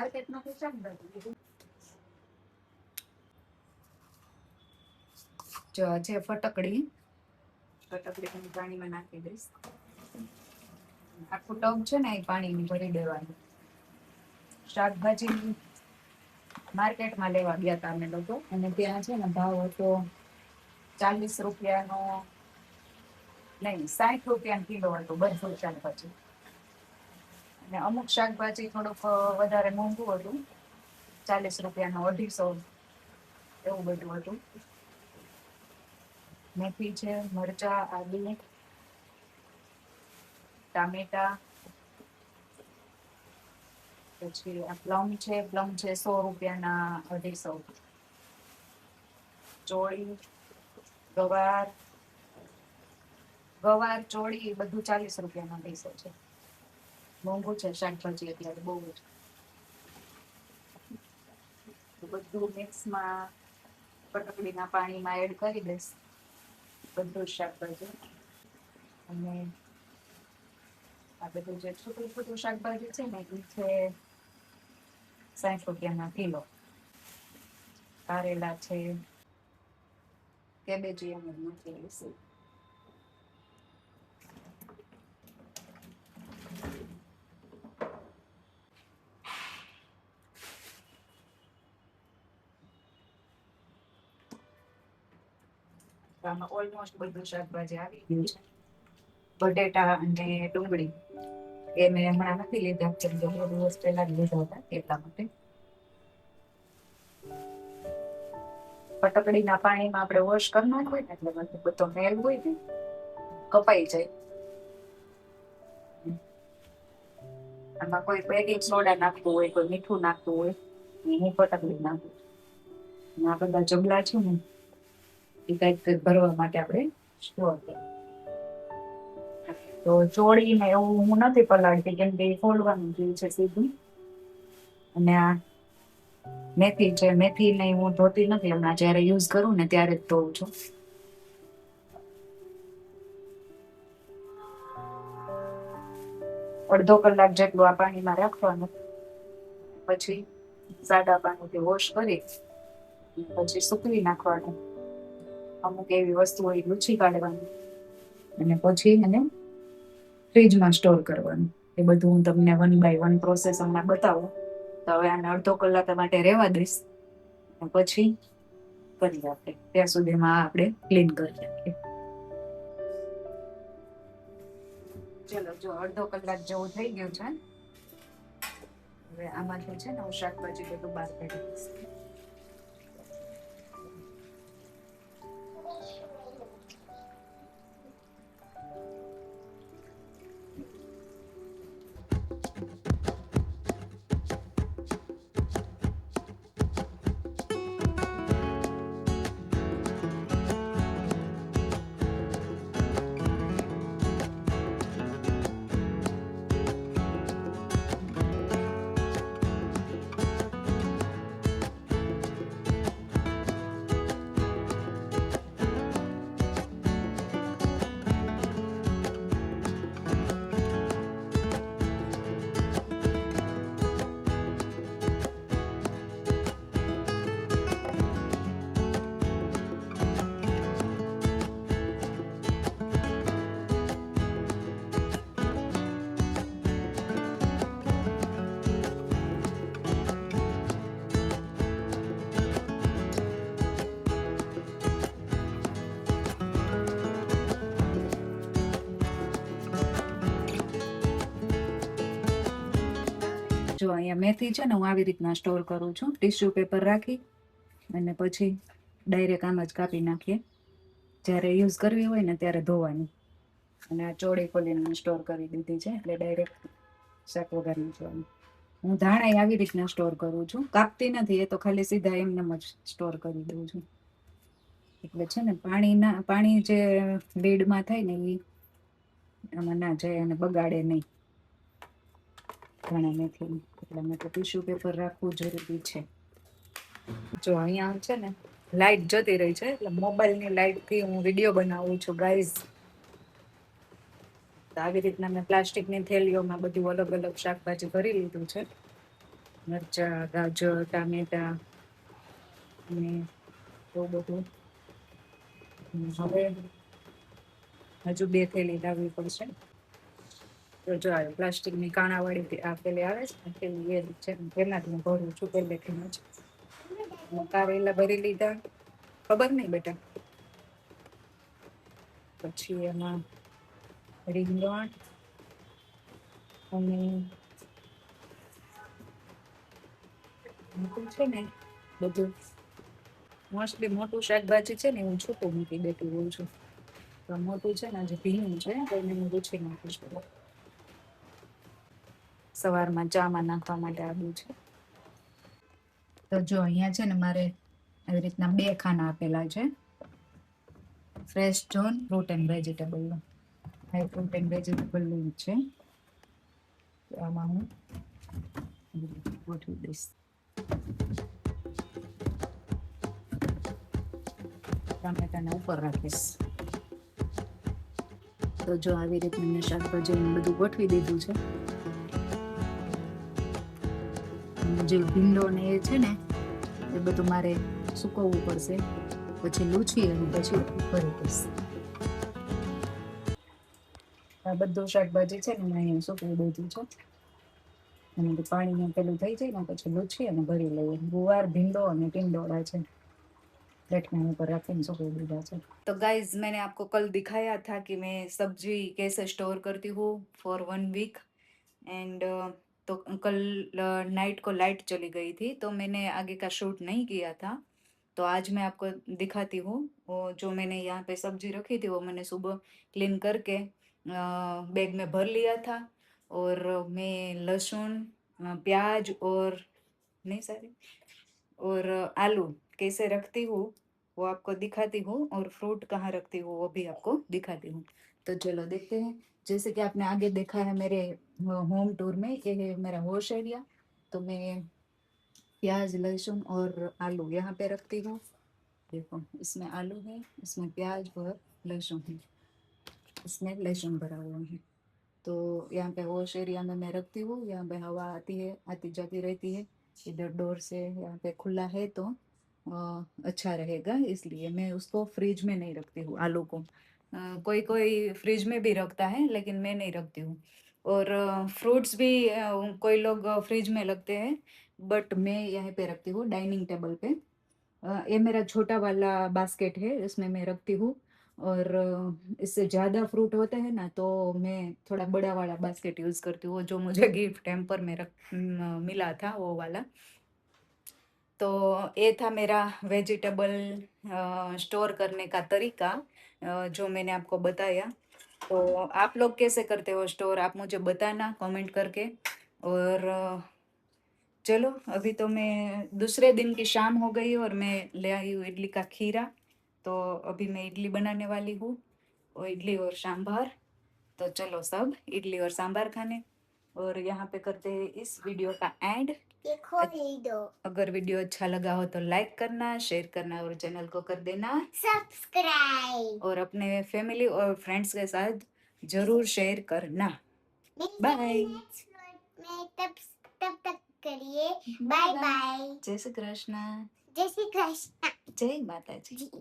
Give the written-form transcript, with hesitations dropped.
માર્કેટમાં તો શાકભાજી જો છે ફટકડી પાણીમાં નાખી દઈશ. આખું ટબ છે ને એ પાણીની ભરી દેવાનું. શાકભાજી માર્કેટમાં લેવા ગયા હતા અમે લોકો, અને ત્યાં છે ને ભાવ હતો 40 રૂપિયાનો, નહીં 60 રૂપિયા કિલો હતો બધું શાકભાજી. અને અમુક શાકભાજી થોડુંક વધારે મોંઘું હતું, 40 રૂપિયાનો 250 એવું બધું હતું. મેથી છે, મરચા, આદુ, ટામેટા, પછી આ પ્લમ છે 100 રૂપિયાના 250. ચોળી, ગવાર ચોળી બધું 40 રૂપિયાના 200 છે. મોંઘું છે શાકભાજી અત્યારે બહુ જ. બધું મિક્સમાં ફટકડીના પાણીમાં એડ કરી દઈશ બધું શાકભાજી. અને આ બધું જે છોટું શાકભાજી છે ને એ છે 60 રૂપિયાના કિલો. કારેલા છે, કેબેજી અમે નાખી દઈશું. આમાં ઓલમોસ્ટ બધું શાકભાજી આવી ગયું છે. બટેટા અને ડુંગળી એ મેં હમણાં નથી લીધા, કેમ કે 2 દિવસ પહેલા જ લીધા હતા એટલા માટે. ફટકડીના પાણીમાં આપણે વોશ કરી નાખવું ને એટલે બધો મેલ હોય ને કપાઈ જાય. આમાં કોઈ બેકિંગ સોડા નાખવું હોય, કોઈ મીઠું નાખવું હોય, હું ફટકડી નાખું. આ બધા જબલા છે ને એ કંઈક ભરવા માટે આપણે સ્ટોર કરીએ. તો ચોળીને એવું હું નથી પલાળતી, કેમ કે ફોલવાનું જોઈએ છે સીધું. અને આ મેથી છે, મેથી ને હું ધોતી નથી હમણાં, જ્યારે યુઝ કરું ને ત્યારે જ ધોઉં છું. અડધો કલાક જેટલું આ પાણીમાં રાખવાનું, પછી સાદા પાણીથી વોશ કરી પછી સૂકવી નાખવાનું. અમુક એવી વસ્તુ હોય લૂછી કાઢવાની, અને પછી એને ફ્રીજમાં સ્ટોર કરવાનું. એ બધું હું તમને 1 by 1 પ્રોસેસ હમણાં બતાવું. તો હવે આને અડધો કલાક માટે રહેવા દઈશ, પછી કરી આપણે. ત્યાં સુધીમાં આપણે ક્લીન કરી નાખીએ. ચલો જો અડધો કલાક જેવું થઈ ગયું છે. હવે આમાંથી છે ને હું શાકભાજી બધું બહાર કાઢી દઈશ. જો અહીંયા મેથી છે ને હું આવી રીતના સ્ટોર કરું છું, ટીશ્યુ પેપર રાખી અને પછી ડાયરેક્ટ આમ જ કાપી નાખીએ. જ્યારે યુઝ કરવી હોય ને ત્યારે ધોવાની. અને આ ચોળી ખોલીને સ્ટોર કરી દીધી છે, એટલે ડાયરેક્ટ શાક વઘારી નાખવાનું. હું ધાણા આવી રીતના સ્ટોર કરું છું, કાપતી નથી, એ તો ખાલી સીધા એમને જ સ્ટોર કરી દઉં છું. એટલે છે ને પાણી જે લીડમાં થાય ને એ આમાં ના જાય અને બગાડે નહીં ધાણા મેથી. એટલા માટે ટીશ્યુ પેપર રાખવું જરૂરી છે. જો અહીંયા છે ને લાઈટ જતી રહી છે, એટલે મોબાઈલની લાઈટથી હું વિડીયો બનાવું છું ગાઈઝ. તો આવી રીતના મેં પ્લાસ્ટિકની થેલીઓમાં બધું અલગ અલગ શાકભાજી ભરી લીધું છે. મરચા, ગાજર, ટામેટા અને એવું બધું. હવે હજુ 2 થેલી લાવવી પડશે. તો જો આ પ્લાસ્ટિકની કાણાવાળી આ થેલી આવે છે ને, થેલી એ છે, એમાંથી હું ભરું છું પહેલેથી જ. કારેલા ભરી લીધા, ખબર નહીં બેટા. પછી એમાં રીંગણ અને મોટું છે ને બધું, મોસ્ટલી મોટું શાકભાજી છે ને હું છૂટું મૂકી દેતી હોઉં છું. તો મોટું છે ને જે ભીનું છે તો એને હું લૂછી નાખું છું. સવારમાં ચામાં નાખવા માટે આદું છે. તો જો અહીંયા છે ને મારે આવી રીતના 2 ખાના આપેલા છે ફ્રેશ ઝોન ફ્રૂટ એન્ડ વેજીટેબલનું. આ ફ્રૂટ એન્ડ વેજીટેબલનું છે. તો આમાં હું ગોઠવી દઈશ. ટામેટાને ઉપર રાખીશ. તો જો આવી રીતે મેં શાકભાજીને બધું ગોઠવી દીધું છે. જે ભીંડો ને એ છે ને એ બધું મારે સુકવવું પડશે, પછી લૂછી અને પછી ભરી દઈશ. આ બધું શાકભાજી છે ને મેં અહીંયા સુકવી દીધું છે. અને પાણીને પેલું થઈ જાય ને પછી લૂછી અને ભરી લઈએ. ગુવાર, ભીંડો અને टिंडोड़ा છે, प्लेट में ऊपर रखने सुखा दिया है। तो गाइज मैंने आपको कल दिखाया था कि मैं सब्जी कैसे स्टोर करती हूँ फॉर 1 वीक एंड तो कल नाइट को लाइट चली गई थी तो मैंने आगे का शूट नहीं किया था। तो आज मैं आपको दिखाती हूँ वो जो मैंने यहाँ पे सब्जी रखी थी वो मैंने सुबह क्लीन करके बैग में भर लिया था। और मैं लहसुन, प्याज और नहीं सारी और आलू कैसे रखती हूँ वो आपको दिखाती हूँ और फ्रूट कहाँ रखती हूँ वो भी आपको दिखाती हूँ। तो चलो देखते हैं। जैसे कि आपने आगे देखा है मेरे होम टूर में, ये है मेरा वॉश एरिया। तो मैं प्याज, लहसुन और आलू यहाँ पे रखती हूँ। देखो इसमें आलू है, इसमें प्याज और लहसुन है, इसमें लहसुन भरा हुआ है। तो यहाँ पे वॉश एरिया में मैं रखती हूँ। यहाँ पे हवा आती है, आती जाती रहती है। इधर डोर से यहाँ पे खुला है तो अच्छा रहेगा, इसलिए मैं उसको फ्रिज में नहीं रखती हूँ आलू को। कोई कोई फ्रिज में भी रखता है लेकिन मैं नहीं रखती हूँ। और फ्रूट्स भी कोई लोग फ्रिज में रखते हैं बट मैं यहाँ पे रखती हूँ डाइनिंग टेबल पे। ये मेरा छोटा वाला बास्केट है, इसमें मैं रखती हूँ। और इससे ज़्यादा फ्रूट होते हैं ना तो मैं थोड़ा बड़ा वाला बास्केट यूज़ करती हूँ, जो मुझे गिफ्ट हैम्पर में मिला था वो वाला। तो ये था मेरा वेजिटेबल स्टोर करने का तरीका जो मैंने आपको बताया। तो आप लोग कैसे करते हो स्टोर, आप मुझे बताना कमेंट करके। और चलो अभी तो मैं दूसरे दिन की शाम हो गई और मैं ले आई हूँ इडली का खीरा। तो अभी मैं इडली बनाने वाली हूँ, और इडली और सांभर। तो चलो सब इडली और सांभर खाने। और यहाँ पे करते हैं इस वीडियो का एंड। देखो वीडियो, अगर वीडियो अच्छा लगा हो तो लाइक करना, शेयर करना और चैनल को कर देना सब्सक्राइब। और अपने फैमिली और फ्रेंड्स के साथ जरूर शेयर करना। बाय। तब तब तक करिए बाय बाय। जय श्री कृष्ण। जय श्री कृष्ण। जय माता जी।